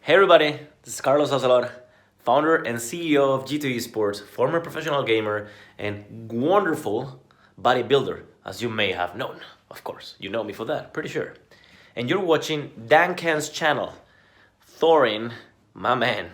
Hey everybody, this is Carlos Ocelot, founder and CEO of G2 Esports, former professional gamer, and wonderful bodybuilder, as you may have known. Of course, you know me for that, pretty sure. And you're watching Dancan's channel. Thorin, my man.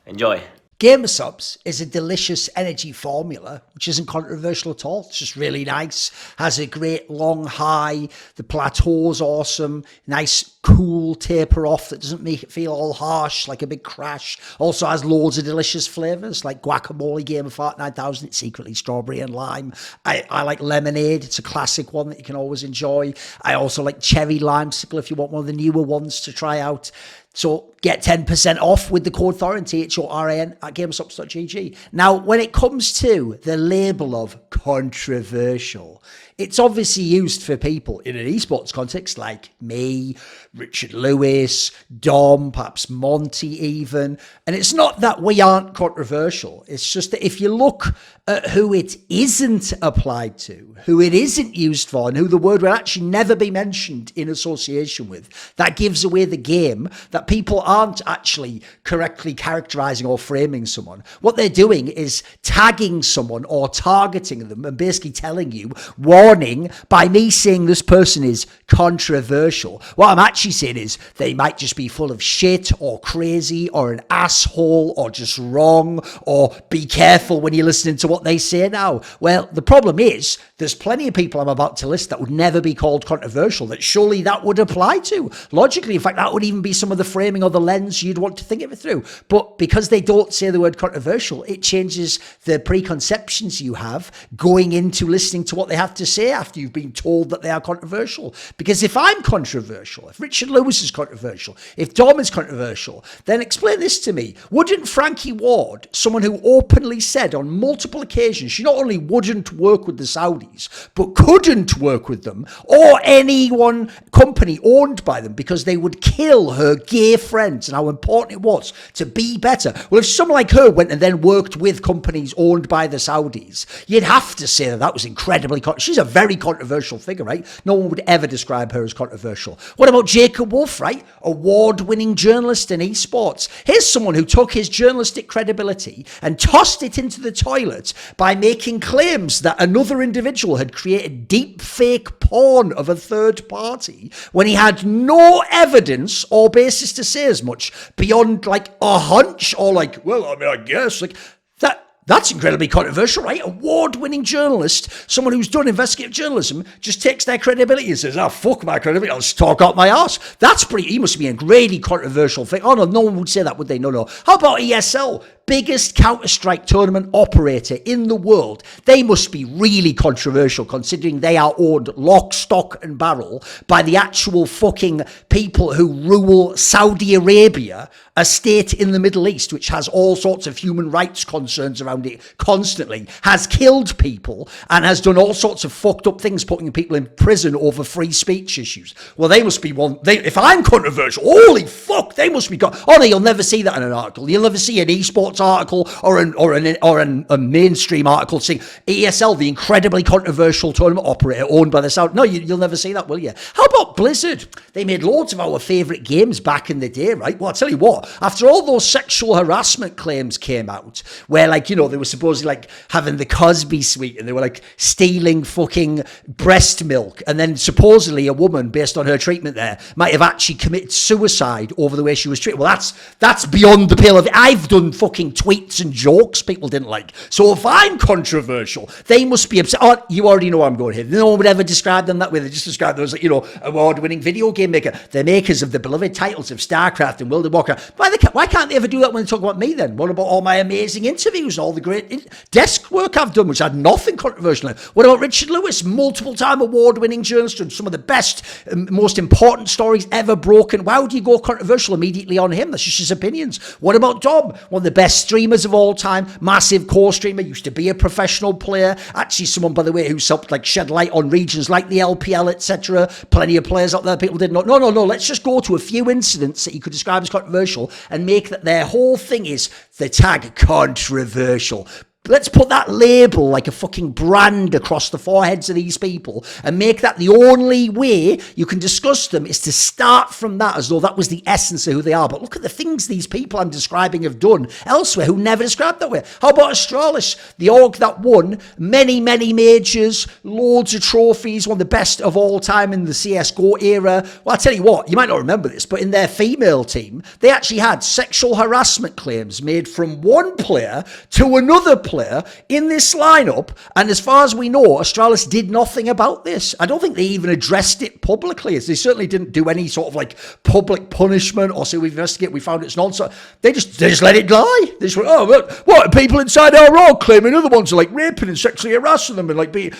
Enjoy. Gamer Subs is a delicious energy formula, which isn't controversial at all. It's just really nice. Has a great long high. The plateau's awesome. Nice, cool taper off that doesn't make it feel all harsh like a big crash. Also has loads of delicious flavors like guacamole, Game of Art 9000. It's secretly strawberry and lime. I like lemonade. It's a classic one that you can always enjoy. I also like cherry limesicle if you want one of the newer ones to try out. So get 10% off with the code Thorin, Thorin, at gamersubs.gg. Now, when it comes to the label of controversial, it's obviously used for people in an esports context like me, Richard Lewis, Dom, perhaps Monty even. And it's not that we aren't controversial. It's just that if you look at who it isn't applied to, who it isn't used for, and who the word will actually never be mentioned in association with, that gives away the game that people aren't actually correctly characterizing or framing someone. What they're doing is tagging someone or targeting them and basically telling you, warning, by me saying this person is controversial, what I'm actually saying is they might just be full of shit or crazy or an asshole or just wrong, or be careful when you're listening to what they say now. Well, the problem is there's plenty of people I'm about to list that would never be called controversial that surely that would apply to. Logically, in fact, that would even be some of the framing or the lens you'd want to think of it through. But because they don't say the word controversial, it changes the preconceptions you have going into listening to what they have to say after you've been told that they are controversial. Because if I'm controversial, if Richard Lewis is controversial, if Dom is controversial, then explain this to me. Wouldn't Frankie Ward, someone who openly said on multiple occasions she not only wouldn't work with the Saudis, but couldn't work with them or any one company owned by them because they would kill her gay friends, and how important it was to be better? Well, if someone like her went and then worked with companies owned by the Saudis, you'd have to say that that was incredibly she's a very controversial figure, right? No one would ever describe her as controversial. What about Jacob Wolf, right? Award-winning journalist in esports. Here's someone who took his journalistic credibility and tossed it into the toilet by making claims that another individual had created deep fake porn of a third party when he had no evidence or basis to say as much beyond like a hunch or like, well, I mean, I guess like that. That's incredibly controversial, right? Award-winning journalist, someone who's done investigative journalism, just takes their credibility and says, oh, fuck my credibility, I'll just talk out my arse. That's pretty, he must be a really controversial thing. Oh, no, no one would say that, would they? No, no. How about ESL? Biggest Counter-Strike tournament operator in the world. They must be really controversial considering they are owned lock, stock and barrel by the actual fucking people who rule Saudi Arabia, a state in the Middle East which has all sorts of human rights concerns around it constantly, has killed people and has done all sorts of fucked up things, putting people in prison over free speech issues. Well, they must be one. If I'm controversial, holy fuck, they must be. Oh no, you'll never see that in an article. You'll never see an esports article or a mainstream article saying ESL, the incredibly controversial tournament operator owned by the South. No, you'll never see that, will you? How about Blizzard? They made loads of our favourite games back in the day, right? Well, I'll tell you what, after all those sexual harassment claims came out, where like, you know, they were supposedly like having the Cosby suite and they were like stealing fucking breast milk, and then supposedly a woman, based on her treatment there, might have actually committed suicide over the way she was treated. Well, that's beyond the pale of it. I've done fucking tweets and jokes people didn't like. So if I'm controversial, they must be upset. Oh, you already know where I'm going here. No one would ever describe them that way. They just describe them as, like, you know, award-winning video game maker. The makers of the beloved titles of StarCraft and World of Warcraft. Why can't they ever do that when they talk about me then? What about all my amazing interviews and all the great desk work I've done, which had nothing controversial in it? What about Richard Lewis, multiple-time award-winning journalist and some of the best, most important stories ever broken? Why would you go controversial immediately on him? That's just his opinions. What about Dom, one of the best streamers of all time, massive core streamer, used to be a professional player, actually someone, by the way, who's helped like shed light on regions like the LPL, etc. Plenty of players out there people didn't know. No, let's just go to a few incidents that you could describe as controversial and make that their whole thing is the tag controversial. let's put that label like a fucking brand across the foreheads of these people and make that the only way you can discuss them is to start from that as though that was the essence of who they are. But look at the things these people I'm describing have done elsewhere who never described that way. How about Astralis, the org that won many, many majors, loads of trophies, one of the best of all time in the CSGO era. Well, I'll tell you what, you might not remember this, but in their female team, they actually had sexual harassment claims made from one player to another player in this lineup, and as far as we know, Astralis did nothing about this. I don't think they even addressed it publicly. They certainly didn't do any sort of like public punishment or say we've investigated, we found it's nonsense. They just let it lie. They just went, oh, what, people inside our org claiming other ones are like raping and sexually harassing them and like being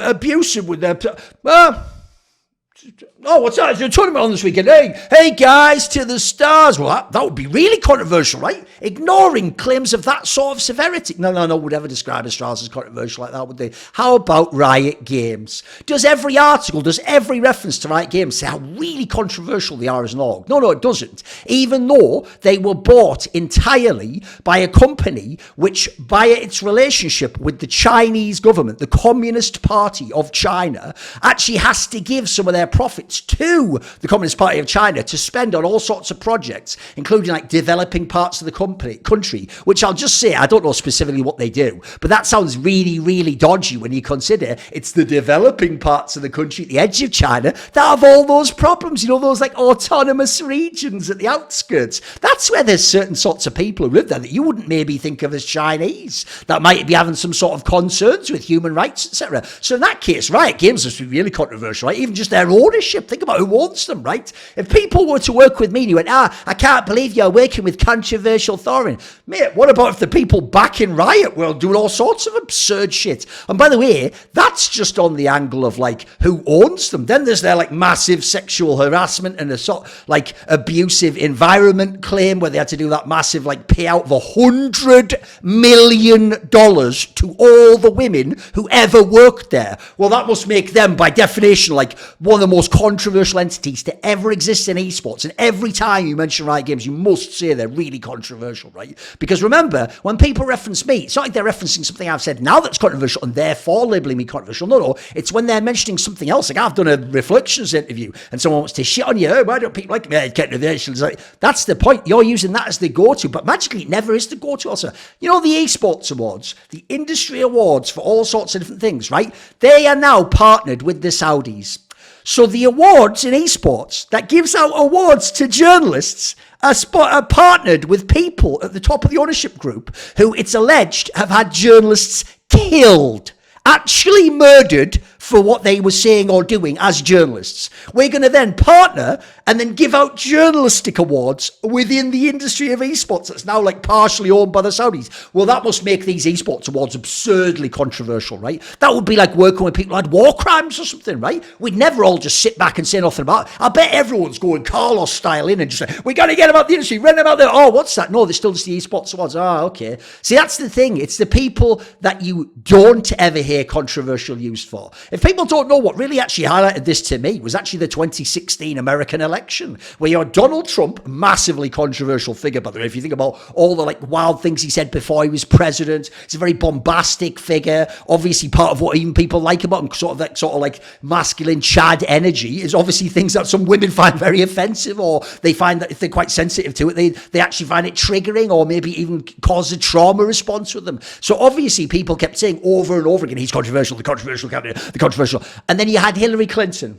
abusive with their... Oh, what's that? Is there a tournament on this weekend? Hey guys, to the stars. Well, that would be really controversial, right? Ignoring claims of that sort of severity. No one would ever describe Astralis as controversial like that, would they? How about Riot Games? Does every article, does every reference to Riot Games say how really controversial they are as an org? No, it doesn't. Even though they were bought entirely by a company which, via its relationship with the Chinese government, the Communist Party of China, actually has to give some of their profits to the Communist Party of China to spend on all sorts of projects, including like developing parts of the country, which I'll just say, I don't know specifically what they do, but that sounds really, really dodgy when you consider it's the developing parts of the country at the edge of China that have all those problems, those like autonomous regions at the outskirts. That's where there's certain sorts of people who live there that you wouldn't maybe think of as Chinese, that might be having some sort of concerns with human rights, etc. So in that case, Riot Games must be really controversial, right? Even just their ownership. Think about who owns them, right? If people were to work with me and you went, I can't believe you're working with controversial Thorin. Mate, what about if the people back in Riot were doing all sorts of absurd shit? And by the way, that's just on the angle of like who owns them. Then there's their like massive sexual harassment and a sort like abusive environment claim where they had to do that massive like payout of $100 million to all the women who ever worked there. Well, that must make them by definition like one of the most controversial entities to ever exist in esports. And every time you mention Riot Games, you must say they're really controversial, right? Because remember, when people reference me, it's not like they're referencing something I've said now that's controversial and therefore labeling me controversial. No, it's when they're mentioning something else. Like I've done a Reflections interview and someone wants to shit on you. Oh, why don't people like me? Controversial. Like, that's the point. You're using that as the go-to, but magically it never is the go-to also. The esports awards, the industry awards for all sorts of different things, right? They are now partnered with the Saudis. So the awards in esports that gives out awards to journalists are partnered with people at the top of the ownership group who it's alleged have had journalists killed, actually murdered for what they were saying or doing as journalists. We're going to then partner and then give out journalistic awards within the industry of esports that's now like partially owned by the Saudis. Well, that must make these esports awards absurdly controversial, right? That would be like working with people who had war crimes or something, right? We'd never all just sit back and say nothing about it. I bet everyone's going Carlos style in and just say, we got to get about the industry, run about there. Oh, what's that? No, they're still just the esports awards. Oh, okay. See, that's the thing. It's the people that you don't ever hear controversial used for. If people don't know, what really actually highlighted this to me was actually the 2016 American election, where you had Donald Trump, massively controversial figure, by the way. If you think about all the like wild things he said before he was president, he's a very bombastic figure. Obviously, part of what even people like about him, sort of like masculine Chad energy, is obviously things that some women find very offensive, or they find that if they're quite sensitive to it, they actually find it triggering, or maybe even cause a trauma response with them. So obviously, people kept saying over and over again, he's controversial, the controversial candidate, the controversial. And then you had Hillary Clinton,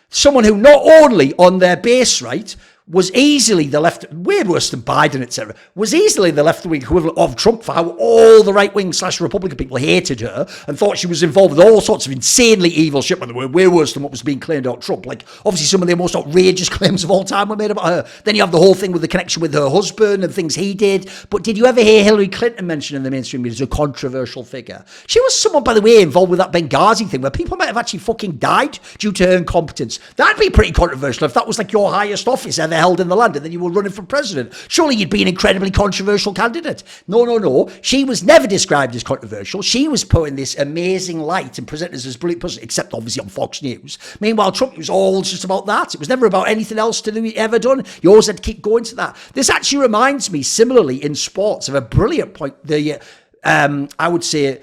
someone who not only on their base, right, was easily the left, way worse than Biden, etc., was easily the left-wing equivalent of Trump for how all the right-wing / Republican people hated her and thought she was involved with all sorts of insanely evil shit, by the way, way worse than what was being claimed about Trump. Like, obviously, some of the most outrageous claims of all time were made about her. Then you have the whole thing with the connection with her husband and things he did. But did you ever hear Hillary Clinton mentioned in the mainstream media as a controversial figure? She was someone, by the way, involved with that Benghazi thing where people might have actually fucking died due to her incompetence. That'd be pretty controversial if that was like your highest office ever held in the land and then you were running for president. Surely you'd be an incredibly controversial candidate. No. She was never described as controversial. She was put in this amazing light and presented as a brilliant person, except obviously on Fox News. Meanwhile, Trump was all just about that. It was never about anything else to do ever done. You always had to keep going to that. This actually reminds me, similarly in sports, of a brilliant point. I would say,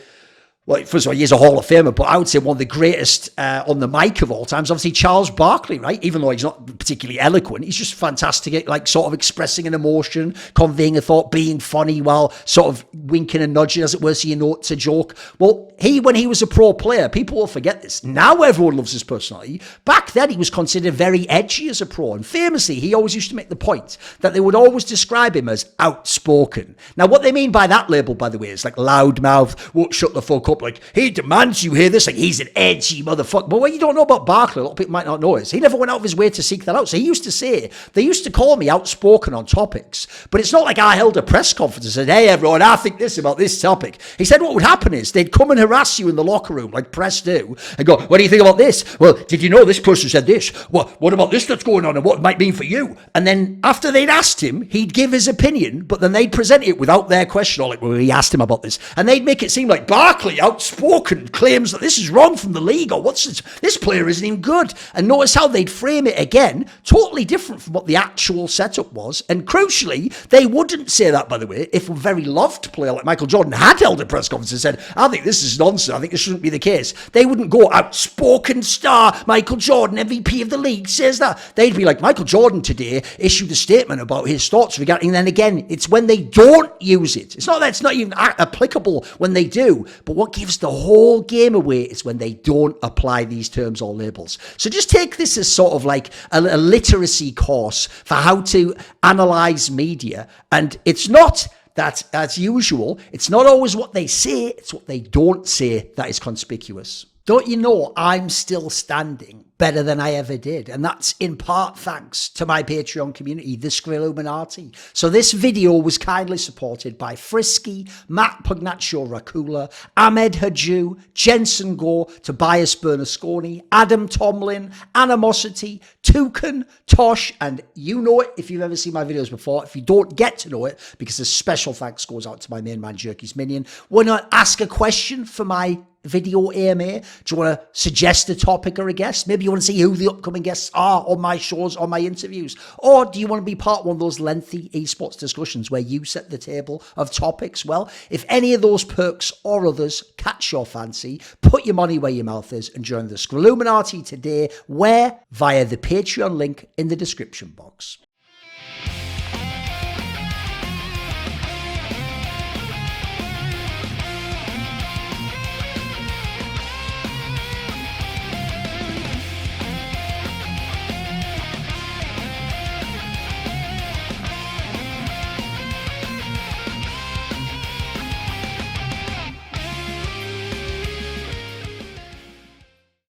well, first of all, he's a Hall of Famer, but I would say one of the greatest on the mic of all times, obviously Charles Barkley, right? Even though he's not particularly eloquent, he's just fantastic at like sort of expressing an emotion, conveying a thought, being funny while sort of winking and nudging, as it were, so you know it's a joke. Well, when he was a pro player, people will forget this. Now everyone loves his personality. Back then, he was considered very edgy as a pro. And famously, he always used to make the point that they would always describe him as outspoken. Now, what they mean by that label, by the way, is like loudmouth, won't shut the fuck up, like, he demands you hear this, like, he's an edgy motherfucker. But what you don't know about Barkley, a lot of people might not know, is he never went out of his way to seek that out. So he used to say, they used to call me outspoken on topics, but it's not like I held a press conference and said, hey, everyone, I think this about this topic. He said what would happen is they'd come and harass you in the locker room, like press do, and go, what do you think about this? Well, did you know this person said this? What about this that's going on and what it might mean for you? And then after they'd asked him, he'd give his opinion, but then they'd present it without their question, or like, well, he asked him about this. And they'd make it seem like Barkley, outspoken, claims that this is wrong from the league, or this player isn't even good. And notice how they'd frame it again, totally different from what the actual setup was. And crucially, they wouldn't say that, by the way, if a very loved player like Michael Jordan had held a press conference and said, I think this is nonsense, I think this shouldn't be the case. They wouldn't go, outspoken star Michael Jordan, MVP of the league, says that. They'd be like, Michael Jordan today issued a statement about his thoughts regarding, and then again, it's when they don't use it. It's not that it's not even applicable when they do, but what gives the whole game away is when they don't apply these terms or labels. So just take this as sort of like a literacy course for how to analyze media. And it's not that, as usual, it's not always what they say, it's what they don't say that is conspicuous. Don't you know I'm still standing better than I ever did? And that's in part thanks to my Patreon community, the Illuminati. So this video was kindly supported by Frisky, Matt Pugnatio Rajcula, Ahmed Hadjou, Jensen Goh, Tobias Bernasconi, Adam Tomlin, Animosity, Torin, Tosh, and you know it if you've ever seen my videos before. If you don't get to know it, because a special thanks goes out to my main man, Jerky's Minion. Want to ask a question for my video AMA? Do you want to suggest a topic or a guest? Maybe you want to see who the upcoming guests are on my shows, on my interviews. Or do you want to be part of one of those lengthy esports discussions where you set the table of topics? Well, if any of those perks or others catch your fancy, put your money where your mouth is and join the Illuminati today, where? Via the Patreon link in the description box.